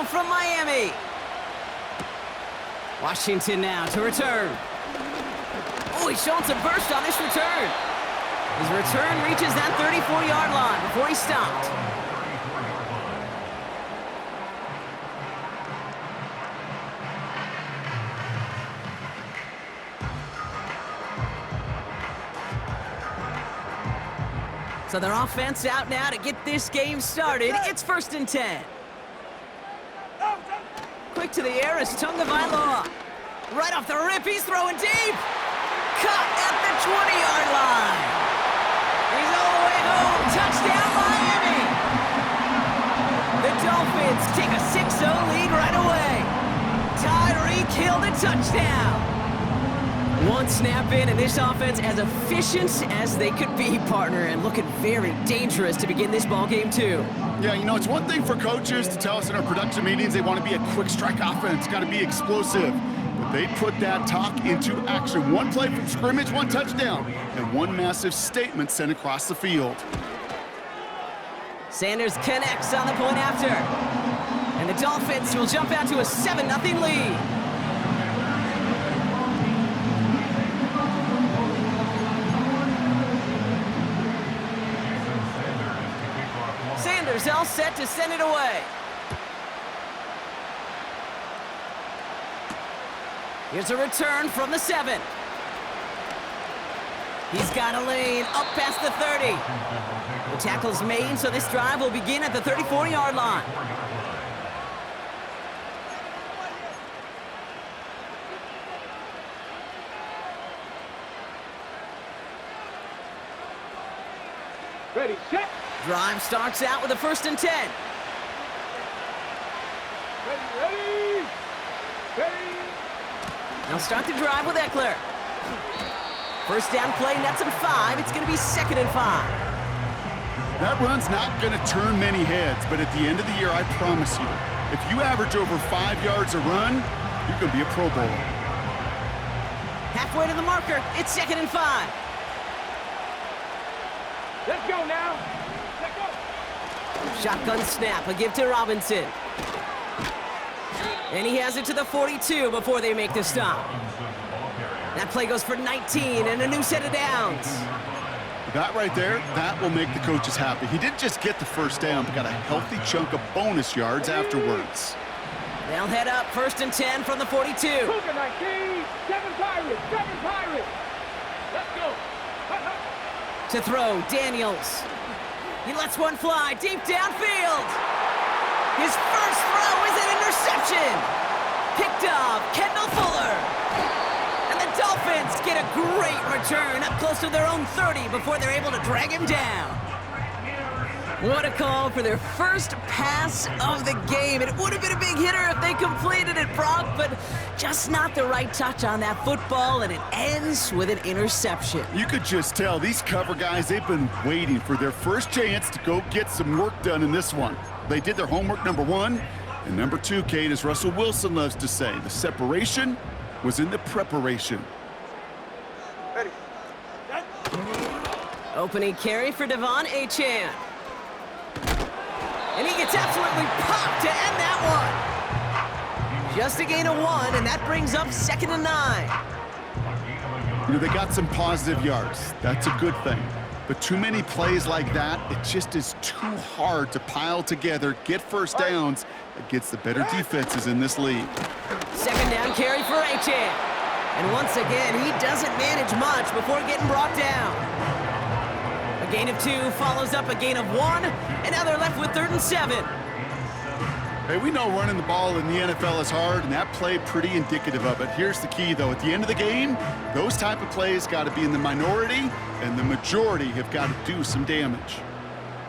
from Miami. Washington now to return. Oh, he's showing some burst on this return. His return reaches that 34-yard line before he stopped. So their offense out now to get this game started. It's 1st and 10. Quick to the air is Tagovailoa. Right off the rip, he's throwing deep. Caught at the 20-yard line. He's all the way home. Touchdown, Miami. The Dolphins take a 6-0 lead right away. Tyreek Hill the touchdown. One snap in, and this offense as efficient as they could be, partner, and looking very dangerous to begin this ball game too. Yeah, you know, it's one thing for coaches to tell us in our production meetings they want to be a quick strike offense, got to be explosive. But they put that talk into action. One play from scrimmage, one touchdown, and one massive statement sent across the field. Sanders connects on the point after. And the Dolphins will jump out to a 7-0 lead. Sanders all set to send it away. Here's a return from the 7. He's got a lane up past the 30. The tackle's made, so this drive will begin at the 34-yard line. Ready, set. Drive starts out with a 1st and 10. Ready. They'll start the drive with Eckler. First down play, nets him 5. It's going to be 2nd and 5. That run's not going to turn many heads, but at the end of the year, I promise you, if you average over 5 yards a run, you're going to be a Pro Bowler. Halfway to the marker, it's 2nd and 5. Let's go now. Shotgun snap, a give to Robinson. And he has it to the 42 before they make the stop. That play goes for 19 and a new set of downs. That right there, that will make the coaches happy. He didn't just get the first down, but got a healthy chunk of bonus yards afterwards. They'll head up 1st and 10 from the 42. Cougar 19, 7 Pirates. Let's go. To throw, Daniels. He lets one fly deep downfield. His first throw is an interception. Picked off Kendall Fuller. And the Dolphins get a great return up close to their own 30 before they're able to drag him down. What a call for their first pass of the game. It would have been a big hitter if they completed it, Brock, but just not the right touch on that football, and it ends with an interception. You could just tell these cover guys, they've been waiting for their first chance to go get some work done in this one. They did their homework, number 1, and number 2, Kate, as Russell Wilson loves to say, the separation was in the preparation. Ready. Opening carry for Devon Achane. And he gets absolutely popped to end that one. Just a gain of 1, and that brings up 2nd and 9. You know, they got some positive yards. That's a good thing. But too many plays like that, it just is too hard to pile together, get first downs against the better defenses in this league. 2nd down carry for Achane. And once again, he doesn't manage much before getting brought down. A gain of 2 follows up a gain of 1, and now they're left with 3rd and 7. Hey, we know running the ball in the NFL is hard, and that play pretty indicative of it. Here's the key, though. At the end of the game, those type of plays got to be in the minority, and the majority have got to do some damage.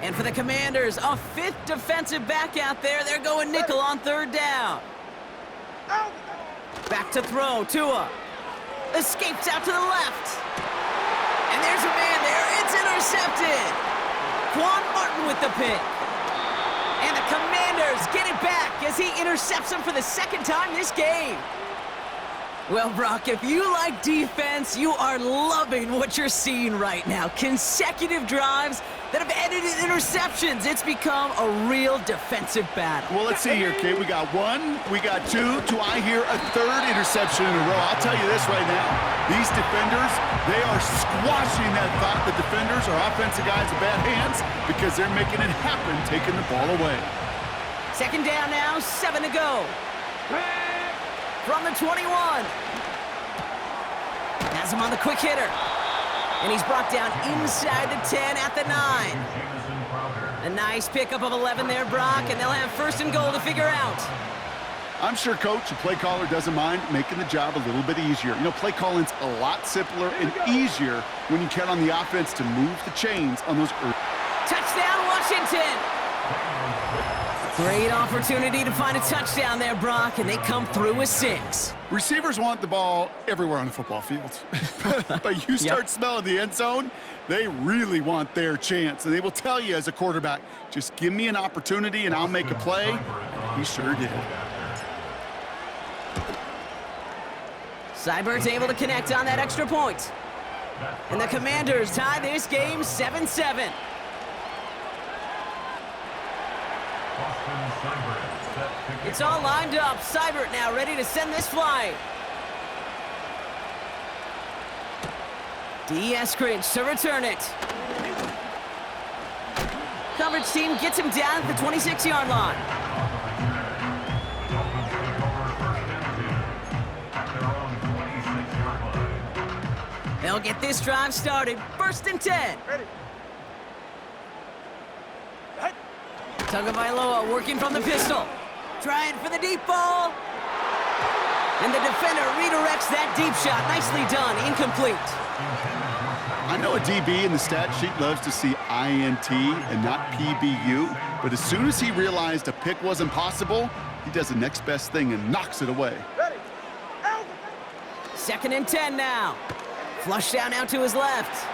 And for the Commanders, a 5th defensive back out there. They're going nickel on 3rd down. Back to throw, Tua. Escapes out to the left. And there's a man there. It's intercepted. Quan Martin with the pick. And the Commanders get it back as he intercepts him for the 2nd time this game. Well, Brock, if you like defense, you are loving what you're seeing right now. Consecutive drives that have ended in interceptions. It's become a real defensive battle. Well, let's see here, Kate. We got one, we got two. Do I hear a third interception in a row? I'll tell you this right now. These defenders, they are squashing that thought the defenders are offensive guys in bad hands because they're making it happen, taking the ball away. Second down now, 7 to go. From the 21. Has him on the quick hitter. And he's brought down inside the 10 at the 9. A nice pickup of 11 there, Brock, and they'll have first and goal to figure out. I'm sure, Coach, the play caller doesn't mind making the job a little bit easier. You know, play calling's a lot simpler and easier when you count on the offense to move the chains on those early. Touchdown, Washington! Great opportunity to find a touchdown there, Brock, and they come through with 6. Receivers want the ball everywhere on the football field. But you start smelling the end zone, they really want their chance. And they will tell you as a quarterback, just give me an opportunity and I'll make a play. And he sure did. Seibert's able to connect on that extra point. And the Commanders tie this game 7-7. It's all lined up. Seibert now ready to send this flying. D. Eskridge to return it. Coverage team gets him down at the 26-yard line. They'll get this drive started. First and 10. Ready. Tagovailoa working from the pistol. Trying for the deep ball. And the defender redirects that deep shot. Nicely done. Incomplete. I know a DB in the stat sheet loves to see INT and not PBU, but as soon as he realized a pick wasn't possible, he does the next best thing and knocks it away. Ready. Second and 10 now. Flush down out to his left.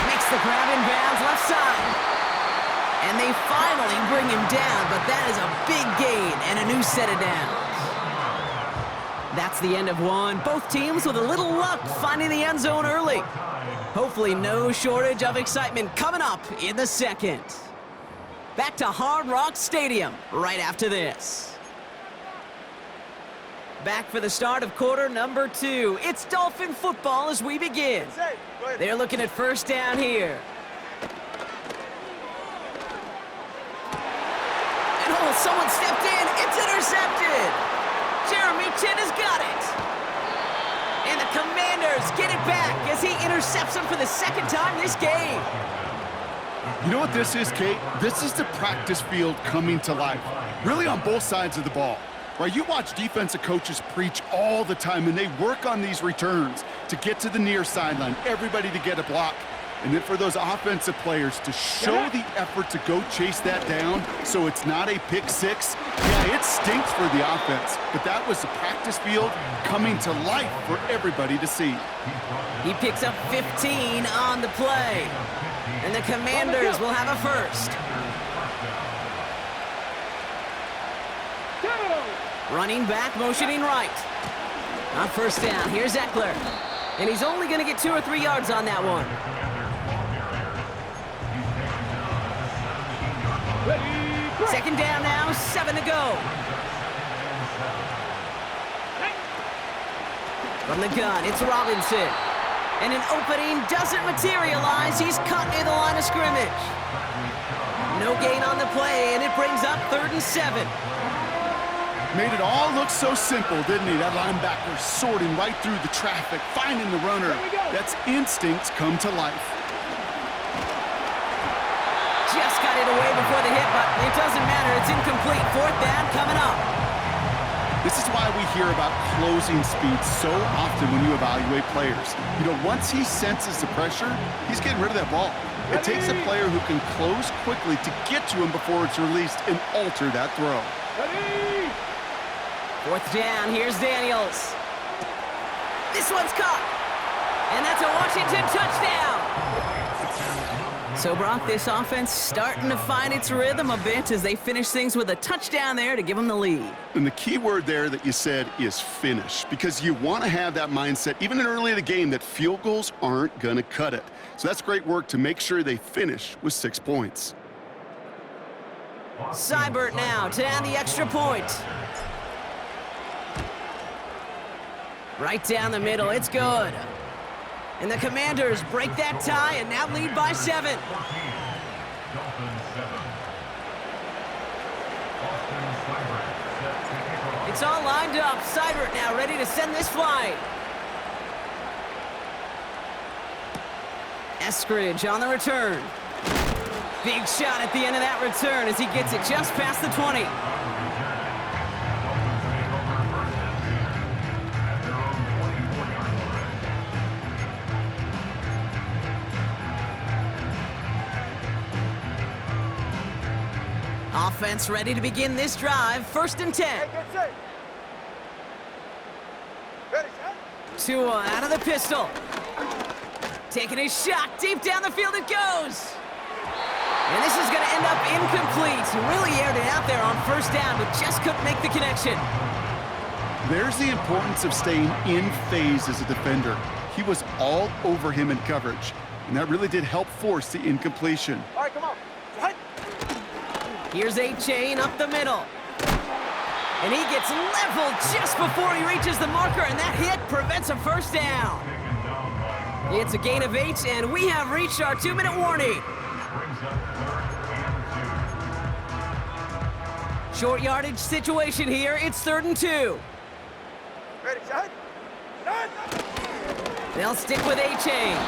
Makes the grab in bounds left side. And they finally bring him down, but that is a big gain and a new set of downs. That's the end of one. Both teams with a little luck finding the end zone early. Hopefully no shortage of excitement coming up in the second. Back to Hard Rock Stadium right after this. Back for the start of quarter number 2. It's Dolphin football as we begin. They're looking at first down here. And oh, someone stepped in. It's intercepted. Jeremy Chin has got it. And the Commanders get it back as he intercepts him for the second time this game. You know what this is, Kate? This is the practice field coming to life, really on both sides of the ball. Right, you watch defensive coaches preach all the time, and they work on these returns to get to the near sideline, everybody to get a block. And then for those offensive players to show the effort to go chase that down so it's not a pick six, yeah, it stinks for the offense. But that was the practice field coming to life for everybody to see. He picks up 15 on the play. And the Commanders will have a first. Running back, motioning right. On first down, here's Eckler. And he's only going to get 2 or 3 yards on that one. Second down now, 7 to go. From the gun, it's Robinson. And an opening doesn't materialize. He's cut near the line of scrimmage. No gain on the play, and it brings up 3rd and 7. Made it all look so simple, didn't he? That linebacker sorting right through the traffic, finding the runner. That's instincts come to life. Just got it away before the hit, but it doesn't matter. It's incomplete. 4th down coming up. This is why we hear about closing speed so often when you evaluate players. You know, once he senses the pressure, he's getting rid of that ball. It takes a player who can close quickly to get to him before it's released and alter that throw. 4th down, here's Daniels. This one's caught. And that's a Washington touchdown. So, Brock, this offense starting to find its rhythm a bit as they finish things with a touchdown there to give them the lead. And the key word there that you said is finish, because you want to have that mindset, even early in the game, that field goals aren't going to cut it. So that's great work to make sure they finish with 6 points. Seibert now to add the extra point. Right down the middle, it's good. And the Commanders break that tie and now lead by 7. It's all lined up. Seibert now ready to send this flight. Eskridge on the return. Big shot at the end of that return as he gets it just past the 20. Offense ready to begin this drive. 1st and 10. Hey, get set. Ready, set. Tua out of the pistol. Taking his shot. Deep down the field it goes. And this is going to end up incomplete. He really aired it out there on 1st down, but just couldn't make the connection. There's the importance of staying in phase as a defender. He was all over him in coverage, and that really did help force the incompletion. All right, come on. Set. Here's A-Chain up the middle. And he gets leveled just before he reaches the marker, and that hit prevents a 1st down. It's a gain of 8, and we have reached our 2-minute warning. Short yardage situation here. It's 3rd and 2. Ready, set. Set. They'll stick with A-Chain.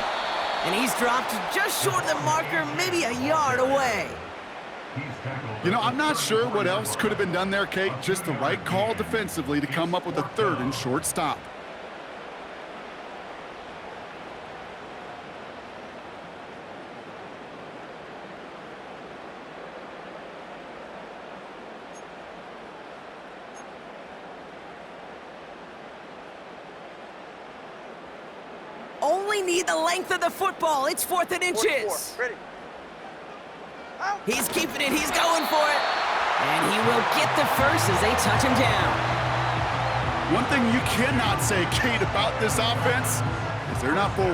And he's dropped just short of the marker, maybe a yard away. You know, I'm not sure what else could have been done there, Kate. Just the right call defensively to come up with a 3rd and short stop. Only need the length of the football. It's 4th and inches. Ready. Out. He's keeping it. He's going for it. And he will get the first as they touch him down. One thing you cannot say, Kate, about this offense is they're not bold.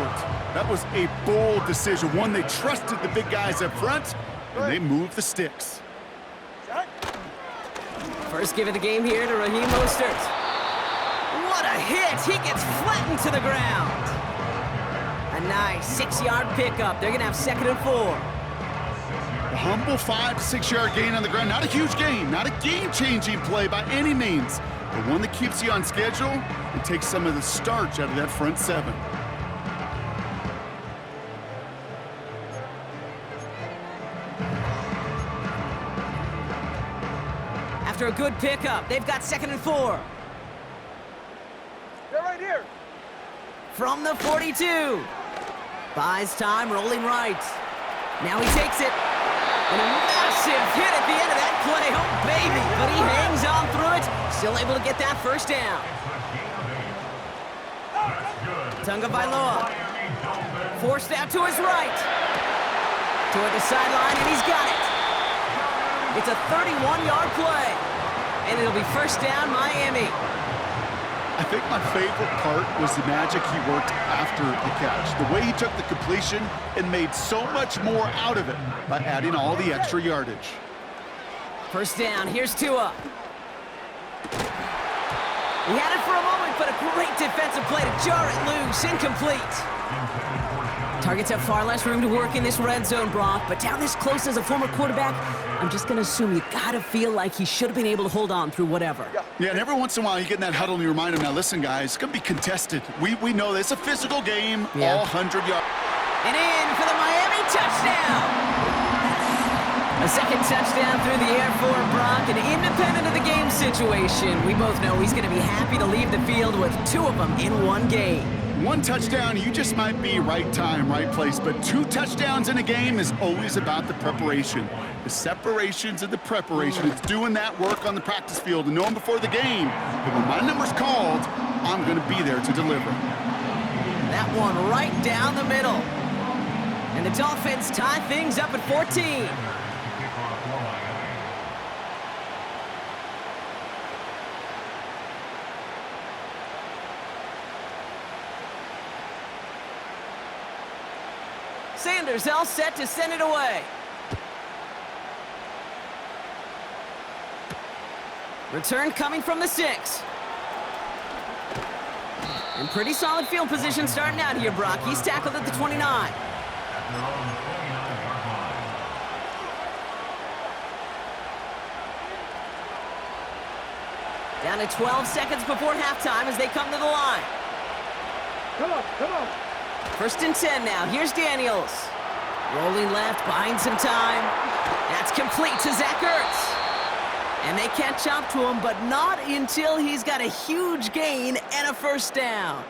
That was a bold decision, one they trusted the big guys up front, and they moved the sticks. Set. First give of the game here to Raheem Mostert. What a hit. He gets flattened to the ground. A nice 6-yard pickup. They're going to have 2nd and 4. A humble 5 to 6 yard gain on the ground. Not a huge gain, not a game-changing play by any means, but one that keeps you on schedule and takes some of the starch out of that front 7. After a good pickup, they've got 2nd and 4. They're right here. From the 42. Buys time, rolling right. Now he takes it. And a massive hit at the end of that play. Oh, baby. But he hangs on through it. Still able to get that 1st down. Tunga Bailoa. Forced out to his right. Toward the sideline, and he's got it. It's a 31-yard play. And it'll be 1st down, Miami. I think my favorite part was the magic he worked after the catch. The way he took the completion and made so much more out of it by adding all the extra yardage. 1st down, here's Tua. He had it for a moment, but a great defensive play to jar it loose, incomplete. Targets have far less room to work in this red zone, Brock, but down this close as a former quarterback, I'm just going to assume you got to feel like he should have been able to hold on through whatever. Yeah, and every once in a while you get in that huddle and you remind him, now listen, guys, it's going to be contested. We know this. It's a physical game, all 100 yards. And in for the Miami touchdown. A 2nd touchdown through the air for Brock, and independent of the game situation, we both know he's going to be happy to leave the field with 2 of them in one game. 1 touchdown, you just might be right time, right place, but 2 touchdowns in a game is always about the preparation. The separations and the preparation. It's doing that work on the practice field and knowing before the game that when my number's called, I'm going to be there to deliver. That one right down the middle. And the Dolphins tie things up at 14. Sanders all set to send it away. Return coming from the 6. And pretty solid field position starting out here, Brock. He's tackled at the 29. Down to 12 seconds before halftime as they come to the line. Come on, come on. First and 10 now. Here's Daniels. Rolling left, buying some time. That's complete to Zach Ertz. And they catch up to him, but not until he's got a huge gain and a first down.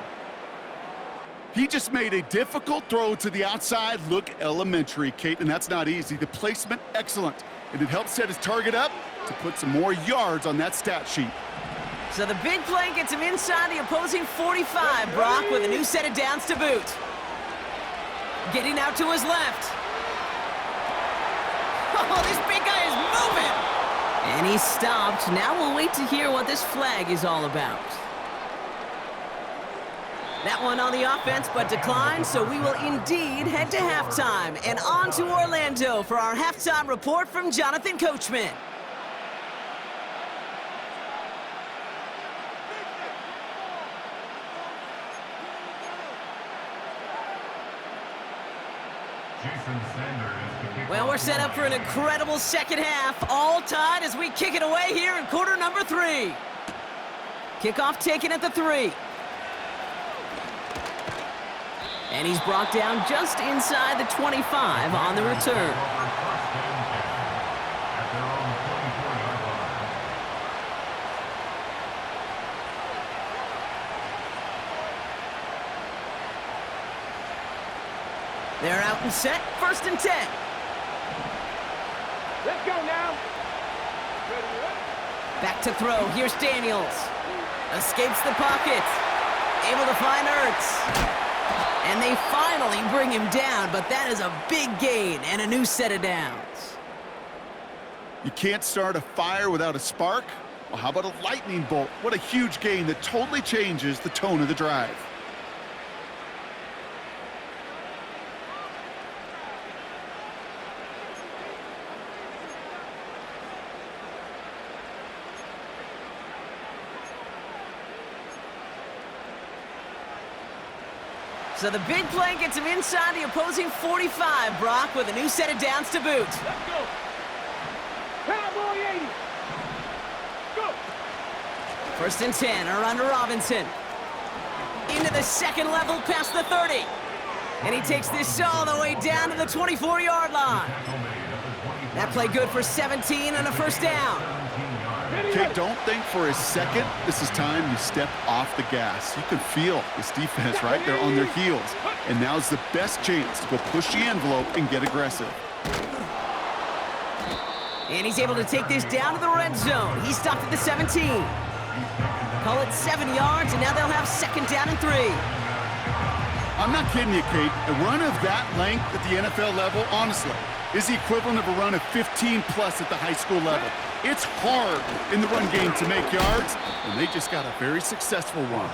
He just made a difficult throw to the outside look elementary, Kate, and that's not easy. The placement, excellent. And it helped set his target up to put some more yards on that stat sheet. So the big play gets him inside the opposing 45, Brock, with a new set of downs to boot. Getting out to his left. Oh, this big guy is moving! And he's stopped. Now we'll wait to hear what this flag is all about. That one on the offense, but declined, so we will indeed head to halftime. And on to Orlando for our halftime report from Jonathan Coachman. Well, we're set up for an incredible second half, all tied as we kick it away here in quarter number 3. Kickoff taken at the 3. And he's brought down just inside the 25 on the return. They're out and set, first and 10. Let's go now. Back to throw, here's Daniels. Escapes the pocket. Able to find Ertz. And they finally bring him down, but that is a big gain and a new set of downs. You can't start a fire without a spark? Well, how about a lightning bolt? What a huge gain that totally changes the tone of the drive. So the big play gets him inside the opposing 45, Brock, with a new set of downs to boot. Let's go. Cowboy 80. Go. First and 10, around to Robinson. Into the second level past the 30. And he takes this all the way down to the 24-yard line. That play good for 17 and a first down. Okay, don't think for a second this is time you step off the gas. You can feel this defense right there on their heels. And now's the best chance to go push the envelope and get aggressive. And he's able to take this down to the red zone. He stopped at the 17. Call it 7 yards, and now they'll have second down and 3. I'm not kidding you, Kate. A run of that length at the NFL level, honestly, is the equivalent of a run of 15-plus at the high school level. It's hard in the run game to make yards, and they just got a very successful one.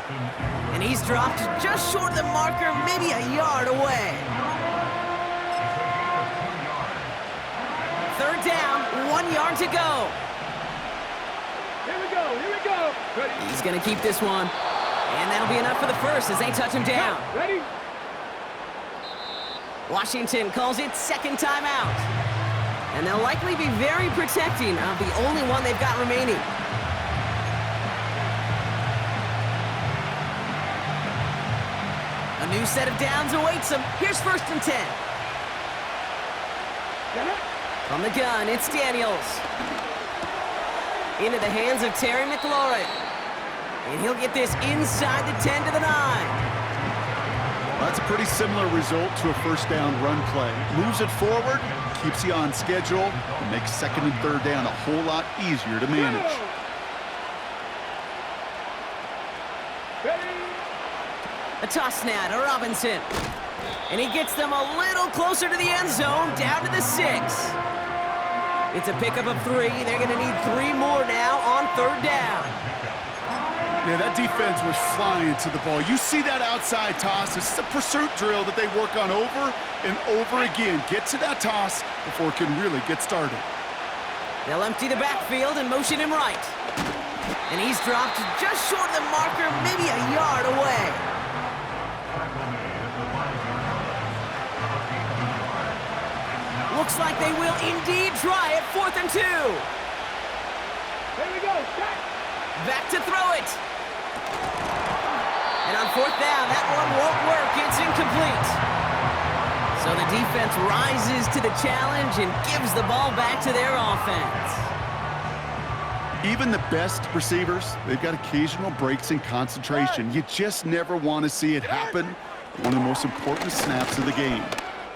And he's dropped just short of the marker, maybe a yard away. Third down, 1 yard to go. Here we go, here we go. Ready? He's going to keep this one. And that'll be enough for the first as they touch him down. Ready? Washington calls it second timeout. And they'll likely be very protecting of the only one they've got remaining. A new set of downs awaits them. Here's first and 10. From the gun, it's Daniels. Into the hands of Terry McLaurin. And he'll get this inside the 10 to the 9. Well, that's a pretty similar result to a first down run play. Moves it forward, keeps you on schedule, and makes second and third down a whole lot easier to manage. A toss now to Robinson. And he gets them a little closer to the end zone, down to the 6. It's a pickup of 3. They're going to need 3 more now on 3rd down. Yeah, that defense was flying to the ball. You see that outside toss. This is a pursuit drill that they work on over and over again. Get to that toss before it can really get started. They'll empty the backfield and motion him right. And he's dropped just short of the marker, maybe a yard away. Looks like they will indeed try it. 4th and 2. Here we go. Back. Back to throw it. And on 4th down, that one won't work. It's incomplete. So the defense rises to the challenge and gives the ball back to their offense. Even the best receivers, they've got occasional breaks in concentration. You just never want to see it happen. One of the most important snaps of the game.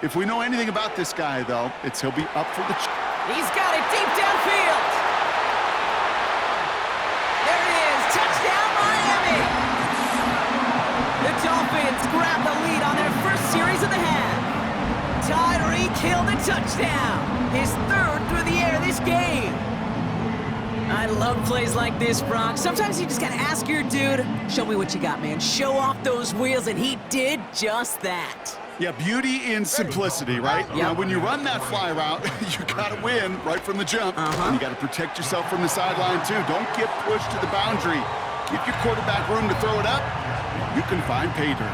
If we know anything about this guy, though, it's he'll be up for the... He's got it deep downfield. There it is. Touchdown, Miami. The Dolphins grab the lead on their first series of the half. Tyreek Hill the touchdown. His 3rd through the air this game. I love plays like this, Brock. Sometimes you just gotta ask your dude, show me what you got, man. Show off those wheels, and he did just that. Yeah, beauty in simplicity, right? Yep. Now, when you run that fly route, you gotta win right from the jump. And you gotta protect yourself from the sideline, too. Don't get pushed to the boundary. Give your quarterback room to throw it up. You can find pay dirt.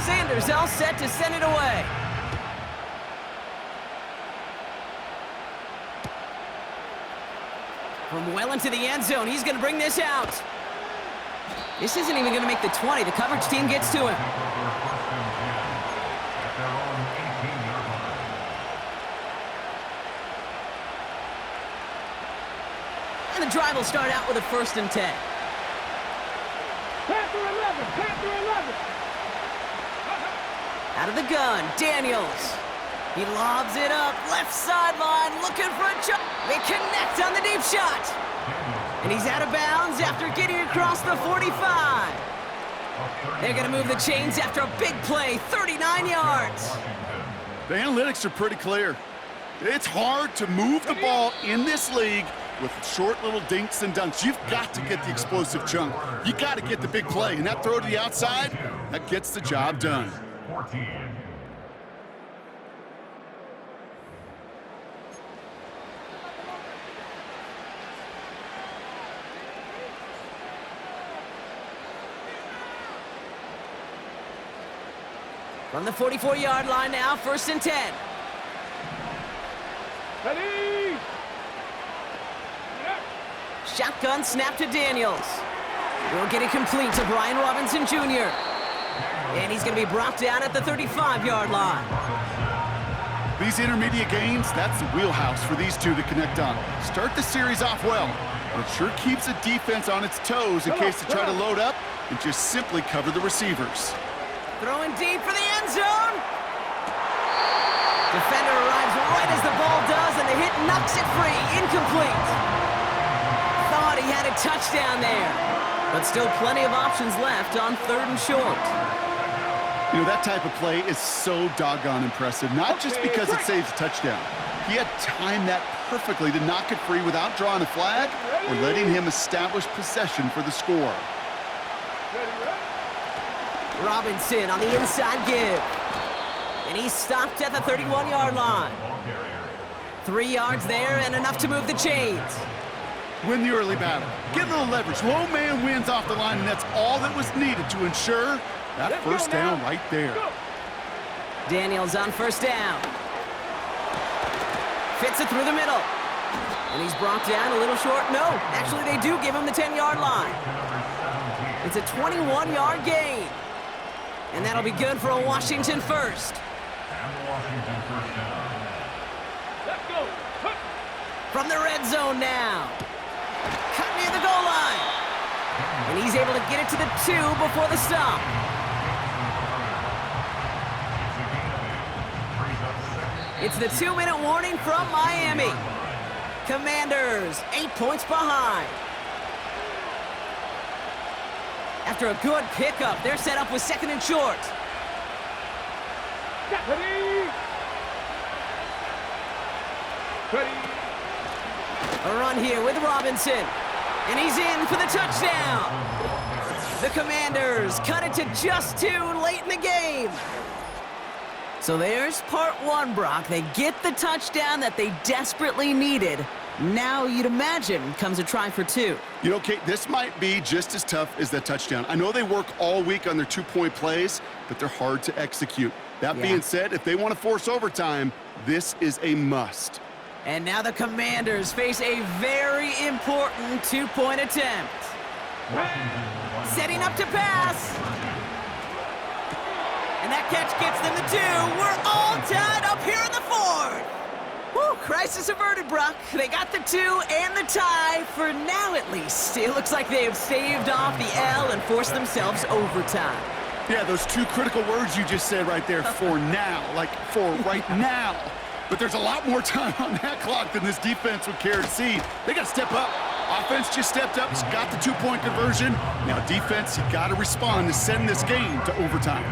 Sanders all set to send it away. From well into the end zone, he's going to bring this out. This isn't even going to make the 20. The coverage team gets to him. And the drive will start out with a 1st and 10. Panther 11. Panther 11. Out of the gun, Daniels. He lobs it up, left sideline, looking for a jump. They connect on the deep shot. And he's out of bounds after getting across the 45. They're going to move the chains after a big play, 39 yards. The analytics are pretty clear. It's hard to move the ball in this league with short little dinks and dunks. You've got to get the explosive chunk. You got to get the big play. And that throw to the outside, that gets the job done. From the 44-yard line now, 1st and 10. Ready. Shotgun snap to Daniels. Will get it complete to Brian Robinson Jr. And he's going to be brought down at the 35-yard line. These intermediate gains, that's the wheelhouse for these two to connect on. Start the series off well, but it sure keeps the defense on its toes in case they try to load up and just simply cover the receivers. Throwing deep for the end zone. Defender arrives right as the ball does, and the hit knocks it free. Incomplete. Thought he had a touchdown there, but still plenty of options left on 3rd and short. You know, that type of play is so doggone impressive, not just because it saves a touchdown. He had timed that perfectly to knock it free without drawing a flag or letting him establish possession for the score. Robinson on the inside give. And he's stopped at the 31-yard line. 3 yards there and enough to move the chains. Win the early battle. Get a little leverage. Low man wins off the line, and that's all that was needed to ensure that first down right there. Daniels on 1st down. Fits it through the middle. And he's brought down a little short. No, actually they do give him the 10-yard line. It's a 21-yard gain. And that'll be good for a Washington first. Let's go. From the red zone now. Cut near the goal line. And he's able to get it to the 2 before the stop. It's the 2-minute warning from Miami. Commanders, 8 points behind. After a good pickup, they're set up with 2nd and short. Ready. Ready. A run here with Robinson. And he's in for the touchdown. The Commanders cut it to just 2 late in the game. So there's part 1, Brock. They get the touchdown that they desperately needed. Now, you'd imagine, comes a try for 2. You know, Kate, this might be just as tough as that touchdown. I know they work all week on their 2-point plays, but they're hard to execute. That being said, if they want to force overtime, this is a must. And now the Commanders face a very important 2-point attempt. Setting up to pass. And that catch gets them the 2. We're all tied up here in the 4th. Whew, crisis averted, Brock. They got the 2 and the tie, for now at least. It looks like they have staved off the L and forced themselves overtime. Yeah, those 2 critical words you just said right there, for now, like for right now. But there's a lot more time on that clock than this defense would care to see. They got to step up. Offense just stepped up, got the 2-point conversion. Now defense, you got to respond to send this game to overtime.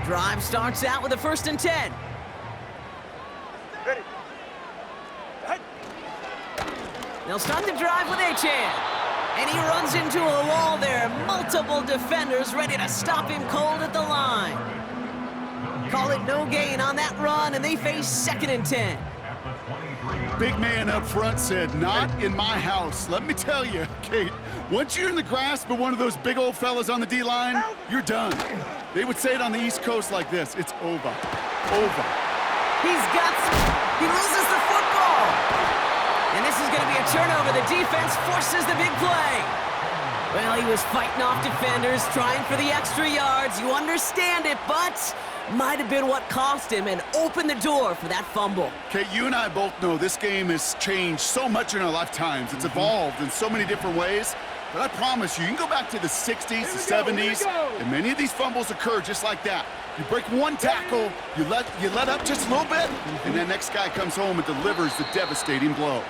Drive starts out with a 1st and 10. Ready. They'll start the drive with Achane. And he runs into a wall there. Multiple defenders ready to stop him cold at the line. Call it no gain on that run, and they face 2nd and 10. Big man up front said, not in my house. Let me tell you, Kate, once you're in the grasp of one of those big old fellas on the D-line, you're done. They would say it on the East Coast like this, it's over. Over. He loses the football. And this is going to be a turnover. The defense forces the big play. Well, he was fighting off defenders, trying for the extra yards. You understand it, but might have been what cost him and opened the door for that fumble. Okay, you and I both know this game has changed so much in our lifetimes. It's evolved in so many different ways. But I promise you, you can go back to the 60s, the 70s, and many of these fumbles occur just like that. You break one tackle, you let up just a little bit, and the next guy comes home and delivers the devastating blow.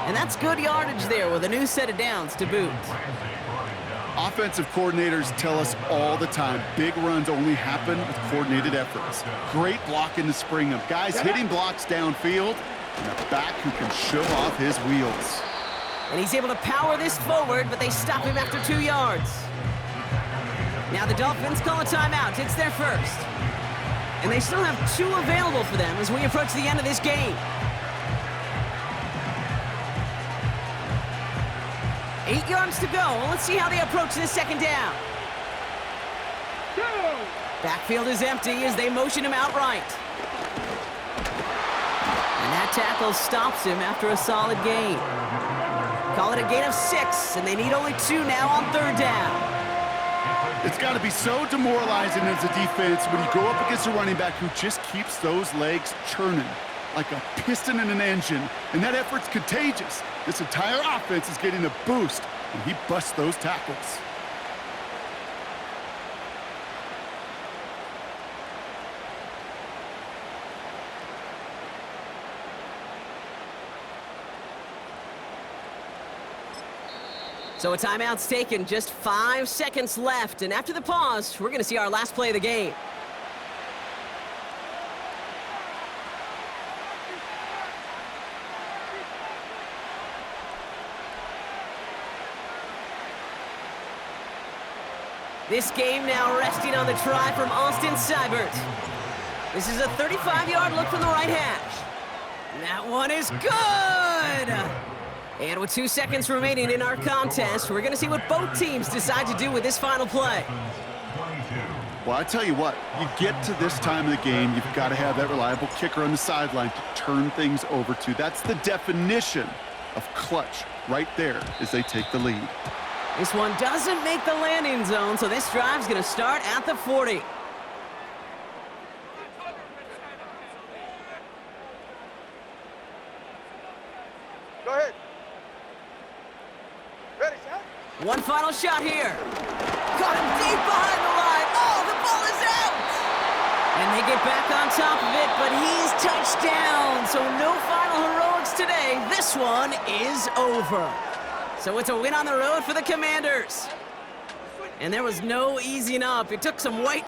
And that's good yardage there with a new set of downs to boot. Offensive coordinators tell us all the time, big runs only happen with coordinated efforts. Great blocking to spring them. Guys hitting blocks downfield, and a back who can shove off his wheels. And he's able to power this forward, but they stop him after 2 yards. Now the Dolphins call a timeout. It's their first. And they still have 2 available for them as we approach the end of this game. 8 yards to go. Well, let's see how they approach this 2nd down. Go! Backfield is empty as they motion him outright. And that tackle stops him after a solid gain. Call it a gain of 6, and they need only 2 now on 3rd down. It's got to be so demoralizing as a defense when you go up against a running back who just keeps those legs churning like a piston in an engine, and that effort's contagious. This entire offense is getting a boost when he busts those tackles. So a timeout's taken, just 5 seconds left, and after the pause, we're going to see our last play of the game. This game now resting on the try from Austin Seibert. This is a 35-yard look from the right hash. That one is good! And with 2 seconds remaining in our contest, we're going to see what both teams decide to do with this final play. Well, I tell you what, you get to this time of the game, you've got to have that reliable kicker on the sideline to turn things over to. That's the definition of clutch right there as they take the lead. This one doesn't make the landing zone, so this drive's going to start at the 40. Go ahead. One final shot here. Got him deep behind the line. Oh, the ball is out! And they get back on top of it, but he's touched down. So no final heroics today. This one is over. So it's a win on the road for the Commanders. And there was no easing up. It took some white